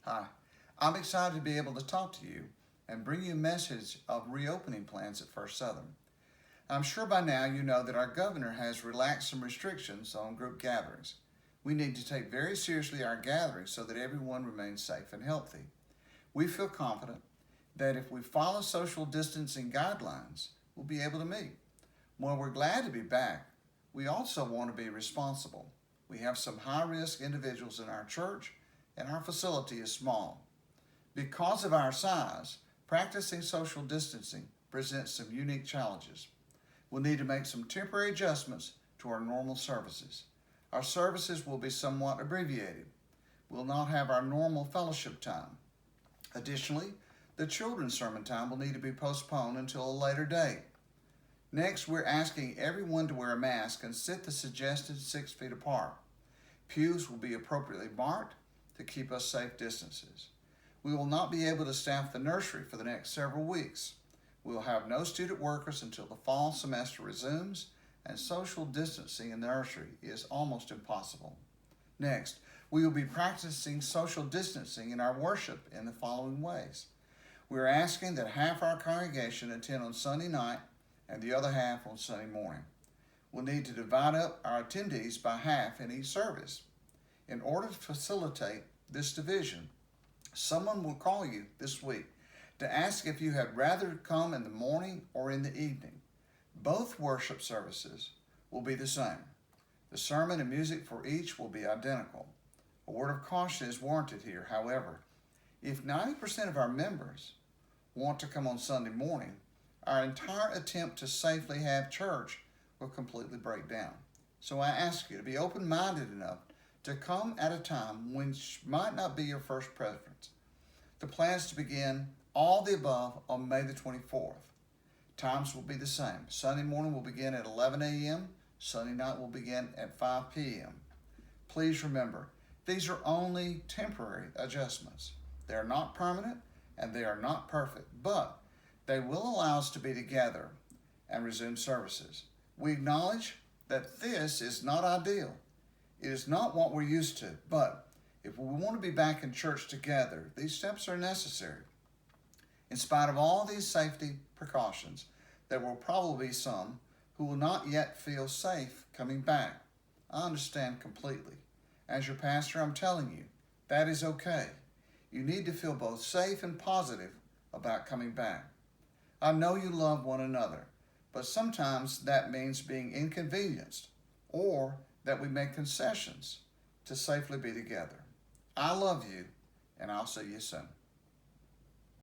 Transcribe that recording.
Hi, I'm excited to be able to talk to you and bring you a message of reopening plans at First Southern. I'm sure by now you know that our governor has relaxed some restrictions on group gatherings. We need to take very seriously our gatherings so that everyone remains safe and healthy. We feel confident that if we follow social distancing guidelines, we'll be able to meet. While we're glad to be back, we also want to be responsible. We have some high risk individuals in our church, and our facility is small. Because of our size, practicing social distancing presents some unique challenges. We'll need to make some temporary adjustments to our normal services. Our services will be somewhat abbreviated. We'll not have our normal fellowship time. Additionally, the children's sermon time will need to be postponed until a later date. Next, we're asking everyone to wear a mask and sit the suggested 6 feet apart. Pews will be appropriately marked to keep us safe distances. We will not be able to staff the nursery for the next several weeks. We will have no student workers until the fall semester resumes, and social distancing in the nursery is almost impossible. Next, we will be practicing social distancing in our worship in the following ways. We are asking that half our congregation attend on Sunday night and the other half on Sunday morning. We'll need to divide up our attendees by half in each service. In order to facilitate this division, someone will call you this week to ask if you had rather come in the morning or in the evening. Both worship services will be the same. The sermon and music for each will be identical. A word of caution is warranted here, however. If 90% of our members want to come on Sunday morning, our entire attempt to safely have church will completely break down. So I ask you to be open-minded enough to come at a time which might not be your first preference. The plans to begin all the above on May the 24th. Times will be the same. Sunday morning will begin at 11 a.m. Sunday night will begin at 5 p.m. Please remember, these are only temporary adjustments. They are not permanent and they are not perfect, but they will allow us to be together and resume services. We acknowledge that this is not ideal. It is not what we're used to, but if we want to be back in church together, these steps are necessary. In spite of all these safety precautions, there will probably be some who will not yet feel safe coming back. I understand completely. As your pastor, I'm telling you, that is okay. You need to feel both safe and positive about coming back. I know you love one another, but sometimes that means being inconvenienced or that we make concessions to safely be together. I love you, and I'll see you soon.